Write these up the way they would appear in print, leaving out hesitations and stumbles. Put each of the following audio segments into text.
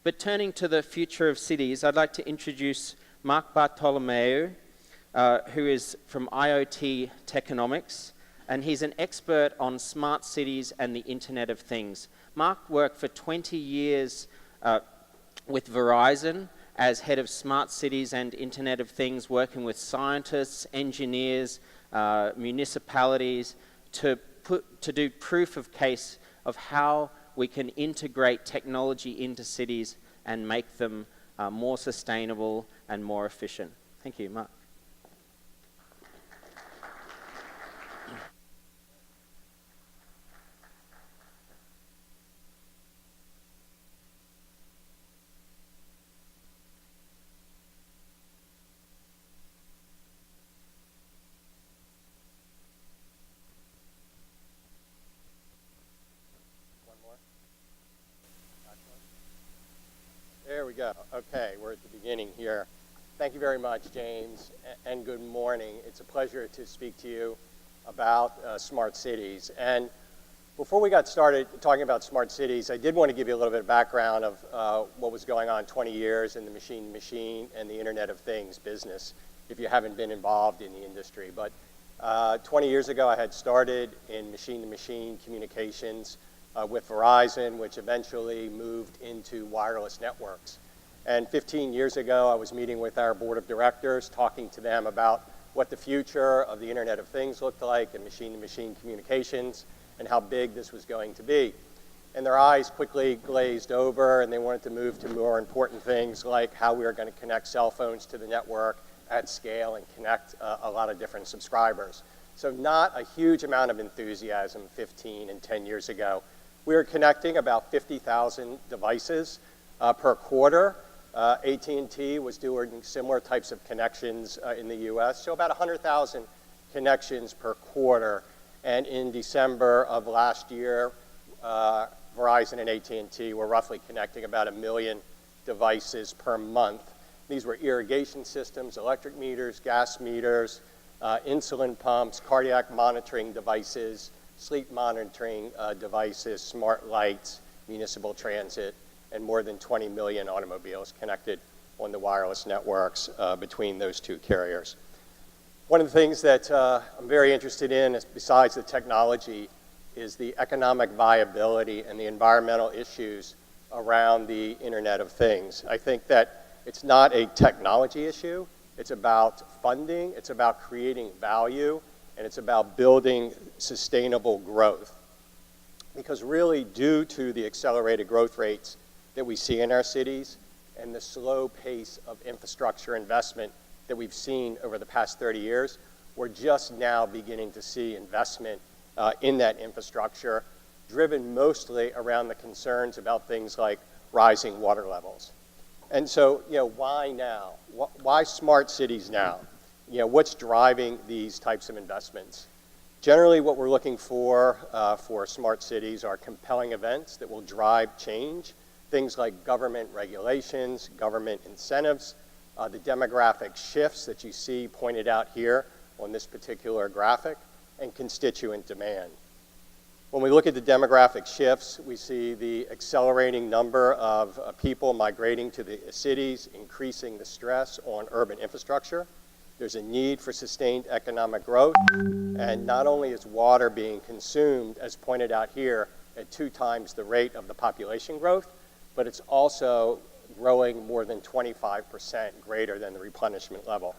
But turning to the future of cities, I'd like to introduce Mark Bartolomeo, who is from IoT Techonomics, and he's an expert on smart cities and the Internet of Things. Mark worked for 20 years with Verizon as head of smart cities and Internet of Things, working with scientists, engineers, municipalities to do proof of case of how we can integrate technology into cities and make them more sustainable and more efficient. Thank you, Mark. There we go. Okay, we're at the beginning here. Thank you very much, James, and good morning. It's a pleasure to speak to you about smart cities. And before we got started talking about smart cities, I did want to give you a little bit of background of what was going on 20 years in the machine-to-machine and the Internet of Things business, if you haven't been involved in the industry. But 20 years ago, I had started in machine-to-machine communications with Verizon, which eventually moved into wireless networks. And 15 years ago, I was meeting with our board of directors, talking to them about what the future of the Internet of Things looked like and machine-to-machine communications and how big this was going to be. And their eyes quickly glazed over, and they wanted to move to more important things like how we were going to connect cell phones to the network at scale and connect a lot of different subscribers. So not a huge amount of enthusiasm 15 and 10 years ago. We were connecting about 50,000 devices per quarter. AT&T was doing similar types of connections in the US, so about 100,000 connections per quarter. And in December of last year, Verizon and AT&T were roughly connecting about 1 million devices per month. These were irrigation systems, electric meters, gas meters, insulin pumps, cardiac monitoring devices, sleep monitoring devices, smart lights, municipal transit, and more than 20 million automobiles connected on the wireless networks between those two carriers. One of the things that I'm very interested in, besides the technology, is the economic viability and the environmental issues around the Internet of Things. I think that it's not a technology issue. It's about funding, it's about creating value, and it's about building sustainable growth. Because really, due to the accelerated growth rates that we see in our cities and the slow pace of infrastructure investment that we've seen over the past 30 years, we're just now beginning to see investment in that infrastructure, driven mostly around the concerns about things like rising water levels. And so, why now? Why smart cities now? What's driving these types of investments? Generally, what we're looking for smart cities are compelling events that will drive change, things like government regulations, government incentives, the demographic shifts that you see pointed out here on this particular graphic, and constituent demand. When we look at the demographic shifts, we see the accelerating number of people migrating to the cities, increasing the stress on urban infrastructure. There's a need for sustained economic growth, and not only is water being consumed, as pointed out here, at 2 times the rate of the population growth, but it's also growing more than 25% greater than the replenishment level.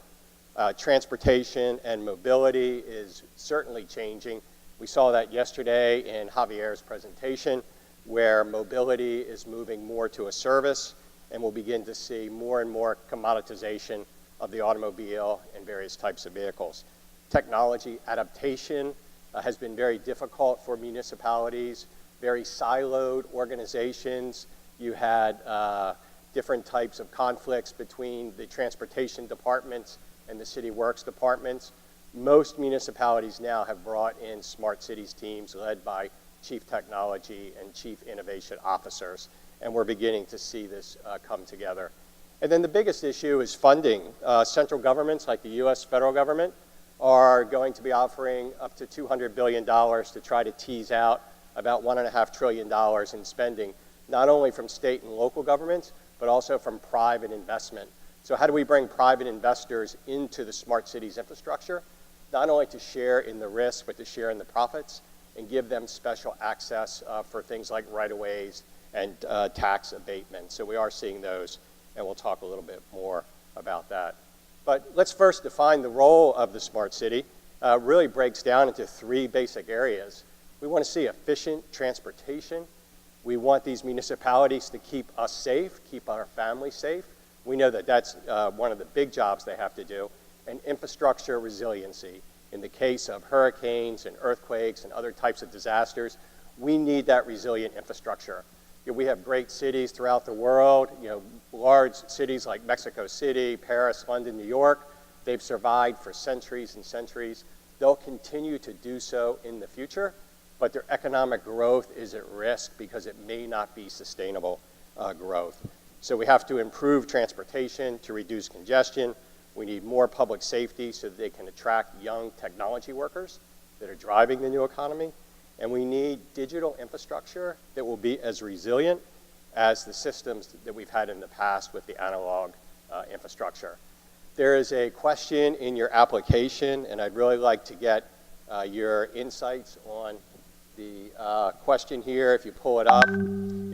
Transportation and mobility is certainly changing. We saw that yesterday in Javier's presentation, where mobility is moving more to a service, and we'll begin to see more and more commoditization of the automobile and various types of vehicles. Technology adaptation has been very difficult for municipalities, very siloed organizations. You had different types of conflicts between the transportation departments and the city works departments. Most municipalities now have brought in smart cities teams led by chief technology and chief innovation officers, and we're beginning to see this come together. And then the biggest issue is funding. Central governments like the US federal government are going to be offering up to $200 billion to try to tease out about $1.5 trillion in spending not only from state and local governments, but also from private investment. So how do we bring private investors into the smart cities infrastructure, not only to share in the risk, but to share in the profits, and give them special access for things like right-of-ways and tax abatement. So we are seeing those, and we'll talk a little bit more about that. But let's first define the role of the smart city. Really breaks down into three basic areas. We want to see efficient transportation. We want these municipalities to keep us safe, keep our families safe. We know that that's one of the big jobs they have to do. And infrastructure resiliency. In the case of hurricanes and earthquakes and other types of disasters, we need that resilient infrastructure. We have great cities throughout the world, large cities like Mexico City, Paris, London, New York. They've survived for centuries and centuries. They'll continue to do so in the future, but their economic growth is at risk because it may not be sustainable growth. So we have to improve transportation to reduce congestion. We need more public safety so that they can attract young technology workers that are driving the new economy. And we need digital infrastructure that will be as resilient as the systems that we've had in the past with the analog infrastructure. There is a question in your application, and I'd really like to get your insights on the question here. If you pull it up,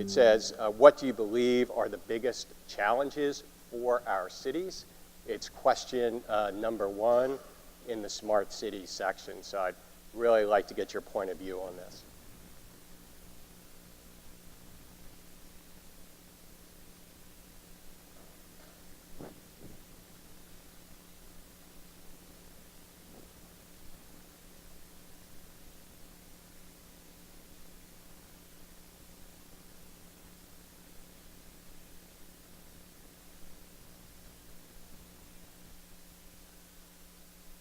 it says, what do you believe are the biggest challenges for our cities? It's question number 1 in the Smart Cities section. So I'd really like to get your point of view on this.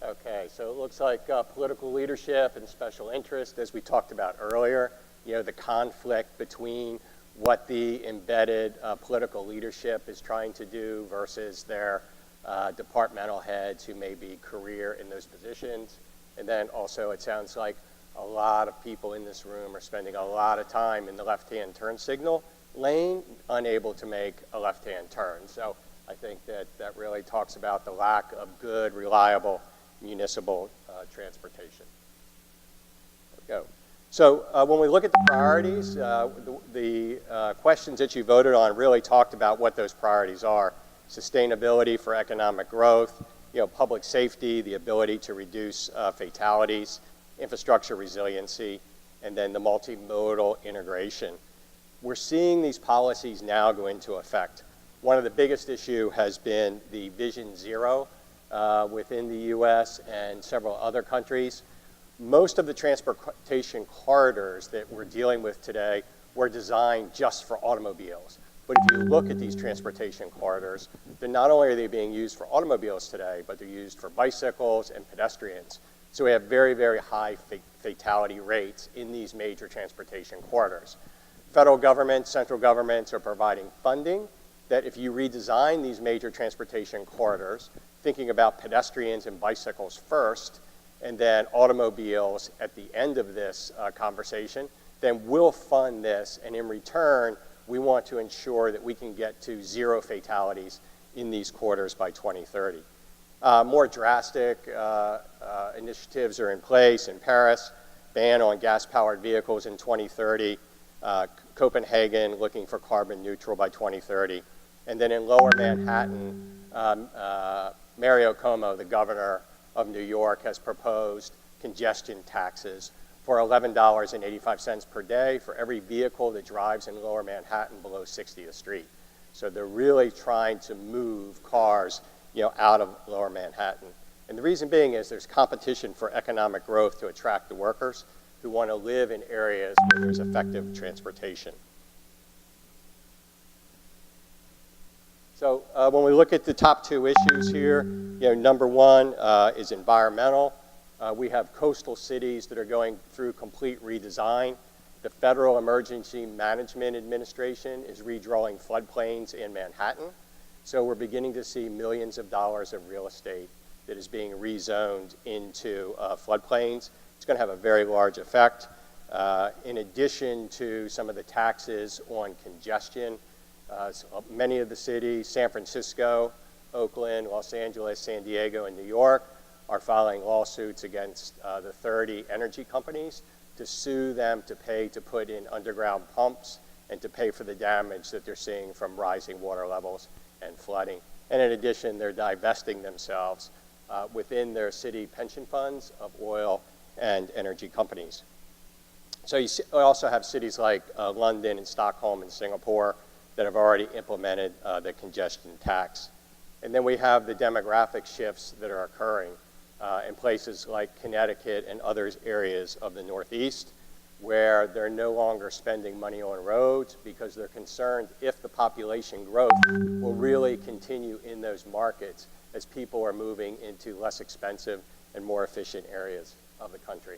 Okay, so it looks like political leadership and special interest, as we talked about earlier, the conflict between what the embedded political leadership is trying to do versus their departmental heads who may be career in those positions. And then also it sounds like a lot of people in this room are spending a lot of time in the left-hand turn signal lane, unable to make a left-hand turn. So I think that really talks about the lack of good, reliable municipal transportation. There we go. So when we look at the priorities, the questions that you voted on really talked about what those priorities are. Sustainability for economic growth, public safety, the ability to reduce fatalities, infrastructure resiliency, and then the multimodal integration. We're seeing these policies now go into effect. One of the biggest issues has been the Vision Zero within the US and several other countries. Most of the transportation corridors that we're dealing with today were designed just for automobiles. But if you look at these transportation corridors, then not only are they being used for automobiles today, but they're used for bicycles and pedestrians. So we have very, very high fatality rates in these major transportation corridors. Federal government, central governments are providing funding that if you redesign these major transportation corridors, thinking about pedestrians and bicycles first, and then automobiles at the end of this conversation, then we'll fund this, and in return, we want to ensure that we can get to 0 fatalities in these corridors by 2030. More drastic initiatives are in place in Paris, ban on gas-powered vehicles in 2030, Copenhagen looking for carbon neutral by 2030, and then in lower Manhattan, Mario Cuomo, the governor of New York, has proposed congestion taxes for $11.85 per day for every vehicle that drives in lower Manhattan below 60 a street. So they're really trying to move cars out of lower Manhattan. And the reason being is there's competition for economic growth to attract the workers who want to live in areas where there's effective transportation. So when we look at the top 2 issues here, number 1 is environmental. We have coastal cities that are going through complete redesign. The Federal Emergency Management Administration is redrawing floodplains in Manhattan. So we're beginning to see millions of dollars of real estate that is being rezoned into floodplains. It's going to have a very large effect. in addition to some of the taxes on congestion. Many of the cities, San Francisco, Oakland, Los Angeles, San Diego, and New York, are filing lawsuits against the 30 energy companies to sue them to pay to put in underground pumps and to pay for the damage that they're seeing from rising water levels and flooding. And in addition, they're divesting themselves within their city pension funds of oil and energy companies. So you also have cities like London and Stockholm and Singapore that have already implemented the congestion tax. And then we have the demographic shifts that are occurring in places like Connecticut and other areas of the Northeast, where they're no longer spending money on roads because they're concerned if the population growth will really continue in those markets as people are moving into less expensive and more efficient areas of the country.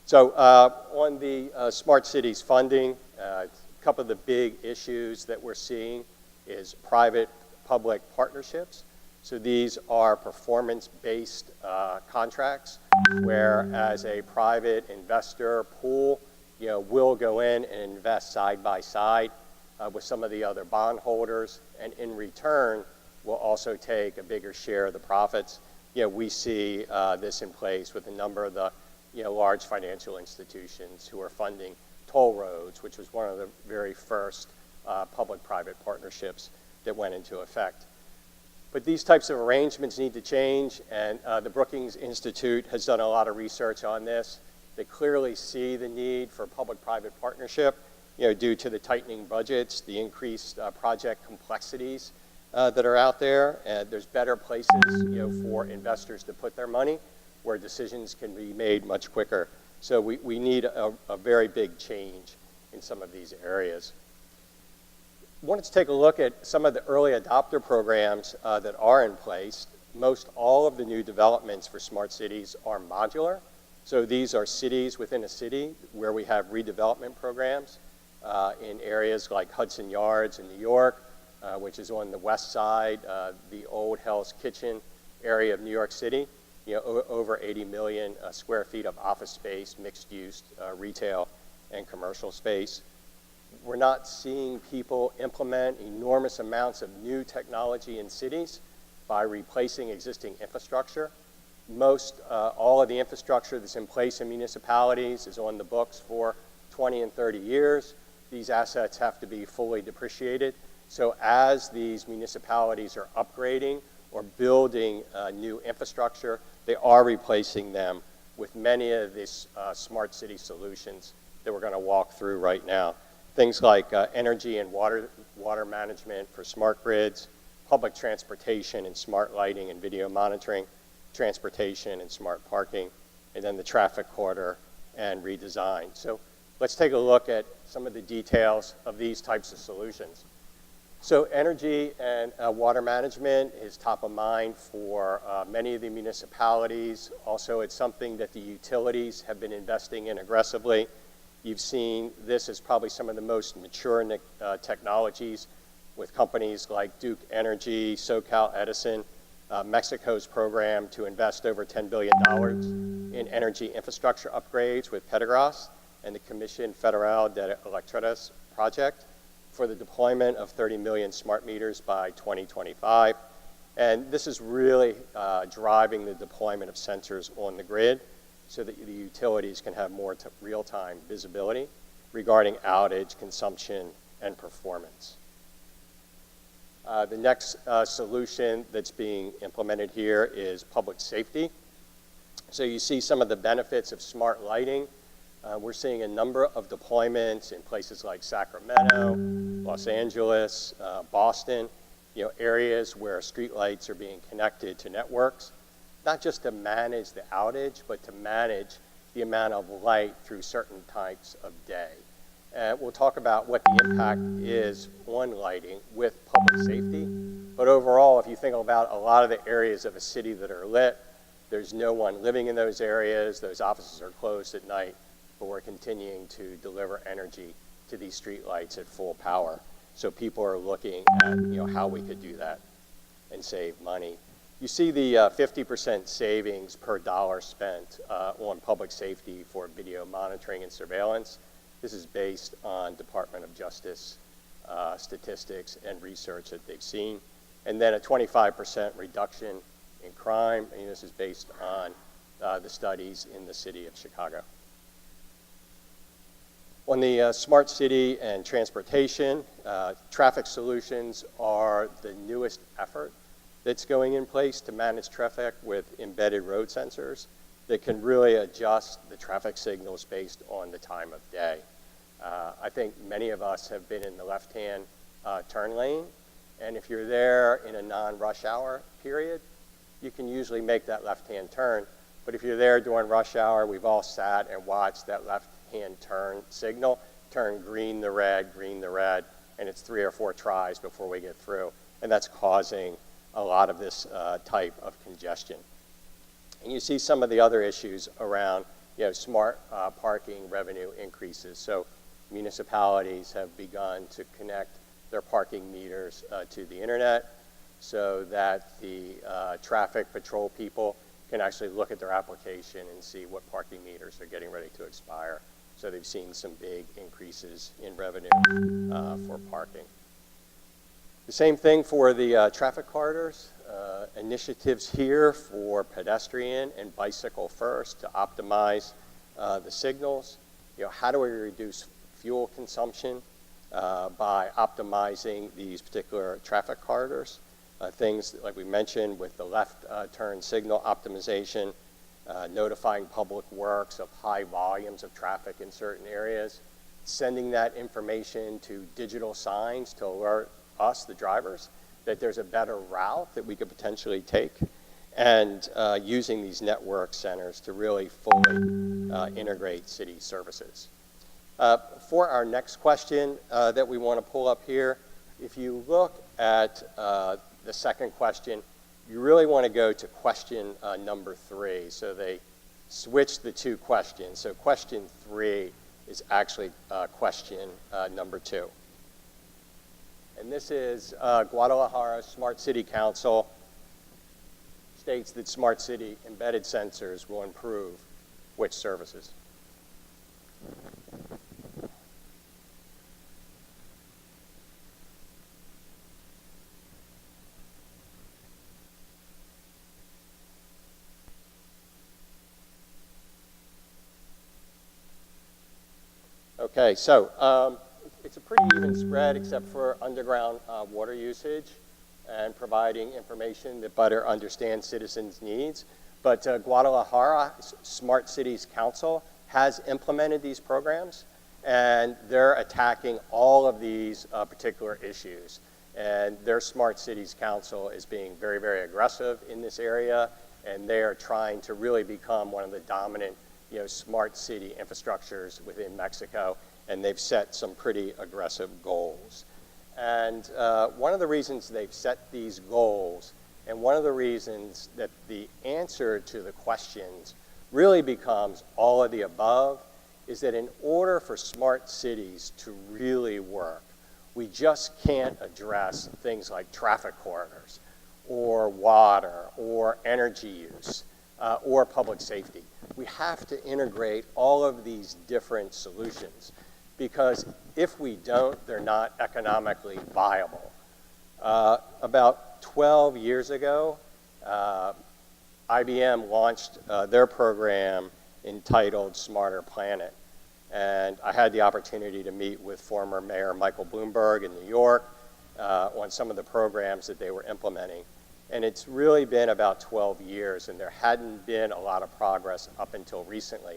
So on the smart cities funding, a couple of the big issues that we're seeing is private-public partnerships. So these are performance-based contracts where, as a private investor pool, we'll go in and invest side by side with some of the other bondholders, and in return, we'll also take a bigger share of the profits. We see this in place with a number of the large financial institutions who are funding toll roads, which was one of the very first public-private partnerships that went into effect. But these types of arrangements need to change, and the Brookings Institute has done a lot of research on this. They clearly see the need for public-private partnership, due to the tightening budgets, the increased project complexities that are out there. There's better places, for investors to put their money, where decisions can be made much quicker. So we need a very big change in some of these areas. I wanted to take a look at some of the early adopter programs that are in place. Most all of the new developments for smart cities are modular. So these are cities within a city where we have redevelopment programs in areas like Hudson Yards in New York, which is on the west side, the old Hell's Kitchen area of New York City. Over 80 million square feet of office space, mixed use, retail, and commercial space. We're not seeing people implement enormous amounts of new technology in cities by replacing existing infrastructure. All of the infrastructure that's in place in municipalities is on the books for 20 and 30 years. These assets have to be fully depreciated. So as these municipalities are upgrading or building new infrastructure, they are replacing them with many of these smart city solutions that we're going to walk through right now. Things like energy and water management for smart grids, public transportation and smart lighting and video monitoring, transportation and smart parking, and then the traffic corridor and redesign. So let's take a look at some of the details of these types of solutions. So energy and water management is top of mind for many of the municipalities. Also, it's something that the utilities have been investing in aggressively. You've seen this as probably some of the most mature technologies with companies like Duke Energy, SoCal Edison, Mexico's program to invest over $10 billion in energy infrastructure upgrades with Pedagras, and the Comisión Federal de Electricidad project for the deployment of 30 million smart meters by 2025. And this is really driving the deployment of sensors on the grid so that the utilities can have more real-time visibility regarding outage, consumption, and performance. The next solution that's being implemented here is public safety. So you see some of the benefits of smart lighting. We're seeing a number of deployments in places like Sacramento, Los Angeles, Boston, areas where streetlights are being connected to networks, not just to manage the outage, but to manage the amount of light through certain types of day. We'll talk about what the impact is on lighting with public safety. But overall, if you think about a lot of the areas of a city that are lit, there's no one living in those areas, those offices are closed at night, but we're continuing to deliver energy to these streetlights at full power. So people are looking at how we could do that and save money. You see the 50% savings per dollar spent on public safety for video monitoring and surveillance. This is based on Department of Justice statistics and research that they've seen. And then a 25% reduction in crime, and this is based on the studies in the city of Chicago. On the smart city and transportation, traffic solutions are the newest effort that's going in place to manage traffic with embedded road sensors that can really adjust the traffic signals based on the time of day. I think many of us have been in the left-hand turn lane, and if you're there in a non-rush hour period, you can usually make that left-hand turn. But if you're there during rush hour, we've all sat and watched that left-hand turn signal turn green to red, and it's 3 or 4 tries before we get through. And that's causing a lot of this type of congestion. And you see some of the other issues around smart parking revenue increases. So municipalities have begun to connect their parking meters to the internet so that the traffic patrol people can actually look at their application and see what parking meters are getting ready to expire. So they've seen some big increases in revenue for parking. The same thing for the traffic corridors. Initiatives here for pedestrian and bicycle first to optimize the signals. How do we reduce fuel consumption by optimizing these particular traffic corridors? Things like we mentioned with the left turn signal optimization, notifying public works of high volumes of traffic in certain areas, sending that information to digital signs to alert us, the drivers, that there's a better route that we could potentially take, and using these network centers to really fully integrate city services. For our next question that we want to pull up here, if you look at the second question, you really want to go to question number 3. So they switched the 2 questions. So question 3 is actually question number 2. And this is Guadalajara Smart City Council states that smart city embedded sensors will improve which services? Okay, so it's a pretty even spread except for underground water usage and providing information that better understands citizens' needs. But Guadalajara Smart Cities Council has implemented these programs, and they're attacking all of these particular issues. And their Smart Cities Council is being very, very aggressive in this area, and they are trying to really become one of the dominant smart city infrastructures within Mexico, and they've set some pretty aggressive goals. And one of the reasons they've set these goals, and one of the reasons that the answer to the questions really becomes all of the above, is that in order for smart cities to really work, we just can't address things like traffic corridors, or water, or energy use, or public safety. We have to integrate all of these different solutions, because if we don't, they're not economically viable. About 12 years ago, IBM launched their program entitled Smarter Planet. And I had the opportunity to meet with former Mayor Michael Bloomberg in New York on some of the programs that they were implementing. And it's really been about 12 years, and there hadn't been a lot of progress up until recently.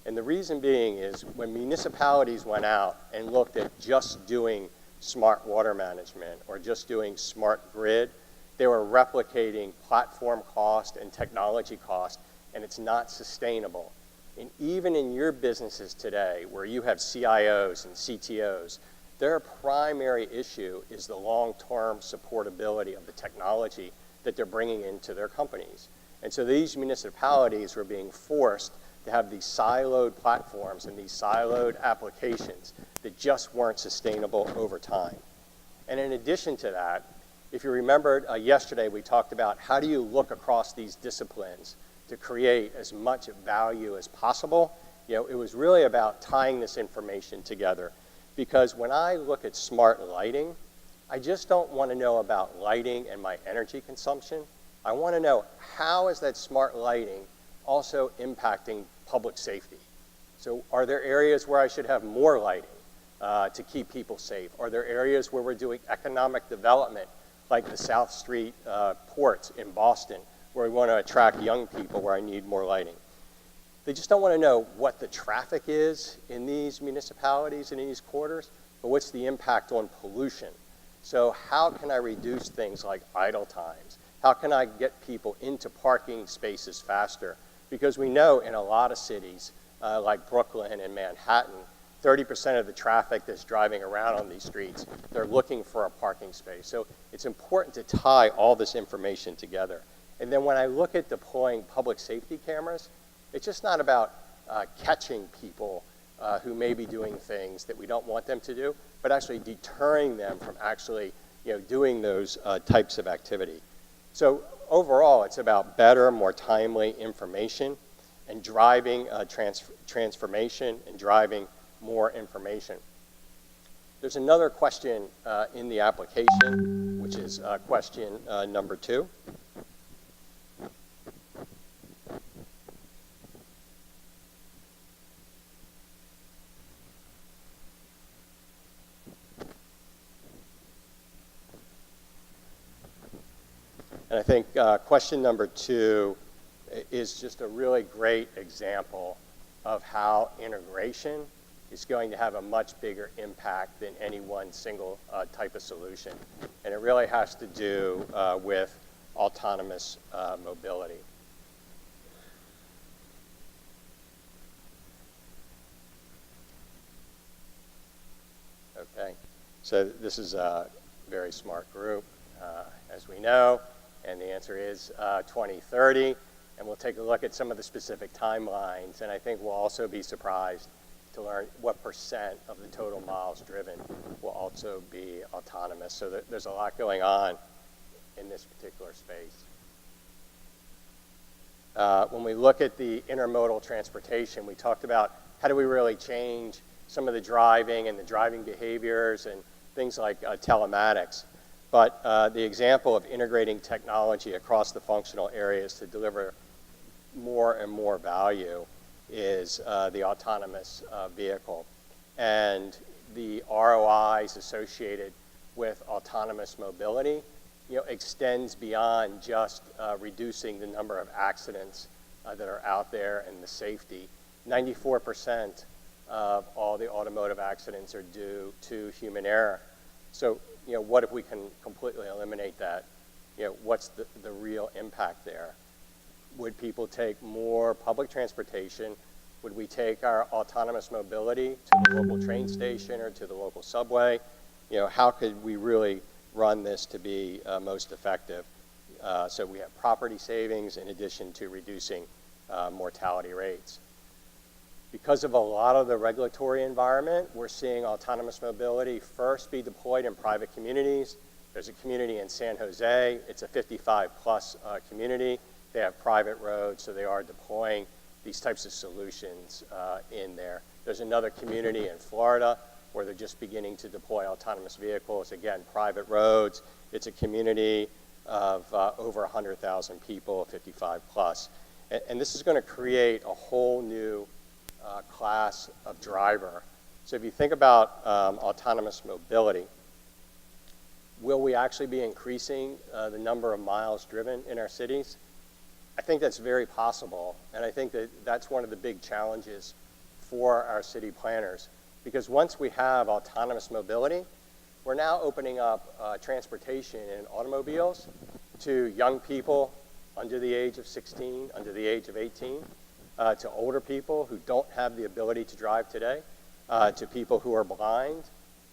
And the reason being is when municipalities went out and looked at just doing smart water management or just doing smart grid, they were replicating platform cost and technology cost, and it's not sustainable. And even in your businesses today, where you have CIOs and CTOs, their primary issue is the long-term supportability of the technology that they're bringing into their companies. And so these municipalities were being forced to have these siloed platforms and these siloed applications that just weren't sustainable over time. And in addition to that, If you remembered yesterday, we talked about how do you look across these disciplines to create as much value as possible. It was really about tying this information together, because when I look at smart lighting, I just don't want to know about lighting and my energy consumption. I want to know, how is that smart lighting also impacting public safety? So are there areas where I should have more lighting to keep people safe? Are there areas where we're doing economic development, like the South Street ports in Boston, where we want to attract young people, where I need more lighting? They just don't want to know what the traffic is in these municipalities and in these quarters, but what's the impact on pollution? So how can I reduce things like idle times? How can I get people into parking spaces faster? Because we know in a lot of cities, like Brooklyn and Manhattan, 30% of the traffic that's driving around on these streets, they're looking for a parking space. So it's important to tie all this information together. And then when I look at deploying public safety cameras, it's just not about catching people who may be doing things that we don't want them to do, but actually deterring them from actually doing those types of activity. So overall, it's about better, more timely information and driving transformation and driving more information. There's another question in the application, which is question number 2. And I think question number 2 is just a really great example of how integration is going to have a much bigger impact than any one single type of solution. And it really has to do with autonomous mobility. Okay, so this is a very smart group, as we know. And the answer is 2030, and we'll take a look at some of the specific timelines, and I think we'll also be surprised to learn what % of the total miles driven will also be autonomous. So there's a lot going on in this particular space. When we look at the intermodal transportation, we talked about how do we really change some of the driving and the driving behaviors and things like telematics. But the example of integrating technology across the functional areas to deliver more and more value is the autonomous vehicle. And the ROIs associated with autonomous mobility extends beyond just reducing the number of accidents that are out there and the safety. 94% of all the automotive accidents are due to human error. So what if we can completely eliminate that? What's the real impact there? Would people take more public transportation? Would we take our autonomous mobility to the local train station or to the local subway? How could we really run this to be most effective? So we have property savings in addition to reducing mortality rates. Because of a lot of the regulatory environment, we're seeing autonomous mobility first be deployed in private communities. There's a community in San Jose. It's a 55-plus community. They have private roads, so they are deploying these types of solutions in there. There's another community in Florida where they're just beginning to deploy autonomous vehicles. Again, private roads. It's a community of over 100,000 people, 55-plus. And this is going to create a whole new class of driver. So if you think about autonomous mobility, will we actually be increasing the number of miles driven in our cities? I think that's very possible, and I think that that's one of the big challenges for our city planners, because once we have autonomous mobility, we're now opening up transportation in automobiles to young people under the age of 16, under the age of 18, to older people who don't have the ability to drive today, to people who are blind,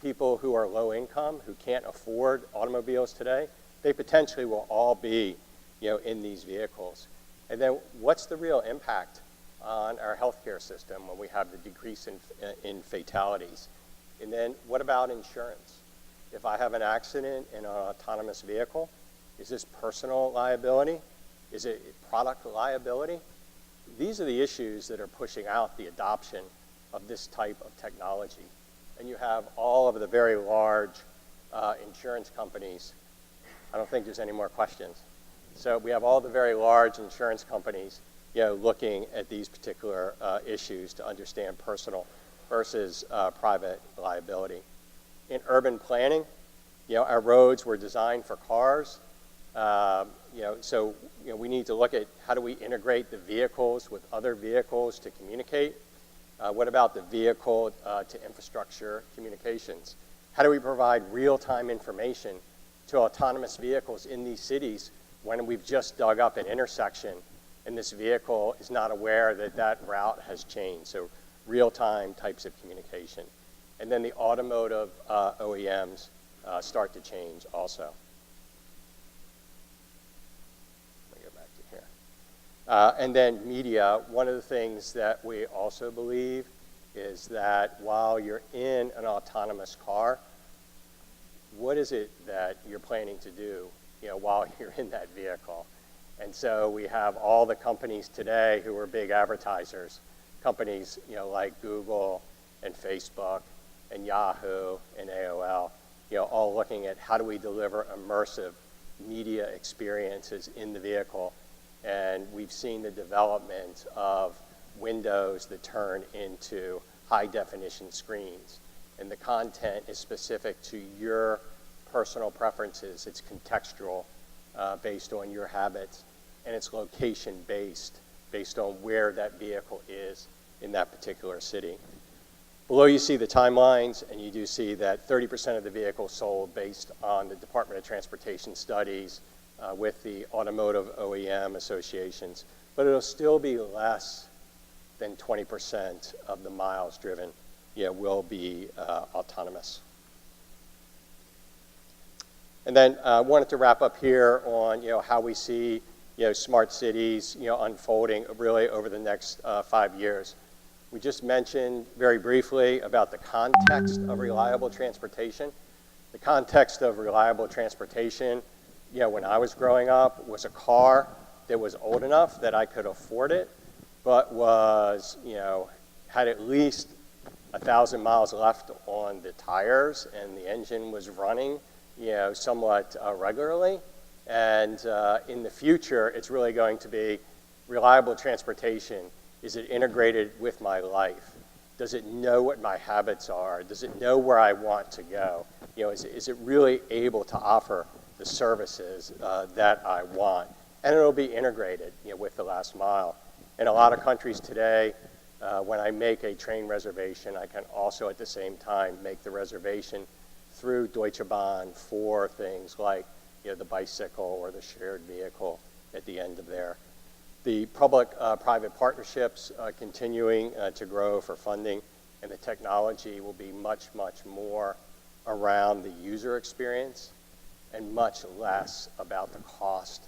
people who are low income, who can't afford automobiles today. They potentially will all be in these vehicles. And then what's the real impact on our healthcare system when we have the decrease in fatalities? And then what about insurance? If I have an accident in an autonomous vehicle, is this personal liability? Is it product liability? These are the issues that are pushing out the adoption of this type of technology. And you have all of the very large insurance companies. I don't think there's any more questions. So we have all the very large insurance companies, looking at these particular issues to understand personal versus private liability. In urban planning, our roads were designed for cars. So we need to look at how do we integrate the vehicles with other vehicles to communicate. What about the vehicle to infrastructure communications? How do we provide real-time information to autonomous vehicles in these cities when we've just dug up an intersection and this vehicle is not aware that that route has changed? So real-time types of communication. And then the automotive OEMs start to change also. Let me go back to here. And then media, one of the things that we also believe is that while you're in an autonomous car, what is it that you're planning to do, while you're in that vehicle? And so we have all the companies today who are big advertisers, companies, like Google and Facebook and Yahoo and AOL, all looking at how do we deliver immersive media experiences in the vehicle. And we've seen the development of windows that turn into high-definition screens. And the content is specific to your personal preferences. It's contextual, based on your habits, and it's location-based, based on where that vehicle is in that particular city. Below you see the timelines, and you do see that 30% of the vehicles sold based on the Department of Transportation studies with the automotive OEM associations, but it'll still be less than 20% of the miles driven will be autonomous. And then I wanted to wrap up here on how we see smart cities unfolding really over the next 5 years. We just mentioned very briefly about the context of reliable transportation. The context of reliable transportation, when I was growing up, was a car that was old enough that I could afford it, but was, had at least 1,000 miles left on the tires, and the engine was running, somewhat regularly. And in the future, it's really going to be reliable transportation. Is it integrated with my life? Does it know what my habits are? Does it know where I want to go? Is it really able to offer the services that I want? And it'll be integrated with the last mile. In a lot of countries today, when I make a train reservation, I can also at the same time make the reservation through Deutsche Bahn for things like the bicycle or the shared vehicle at the end of there. The public-private partnerships continuing to grow for funding, and the technology will be much, much more around the user experience and much less about the cost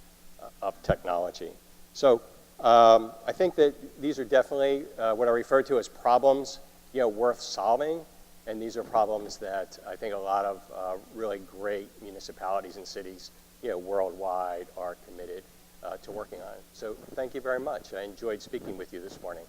of technology. So I think that these are definitely what I refer to as problems worth solving, and these are problems that I think a lot of really great municipalities and cities worldwide are committed to working on. So thank you very much. I enjoyed speaking with you this morning.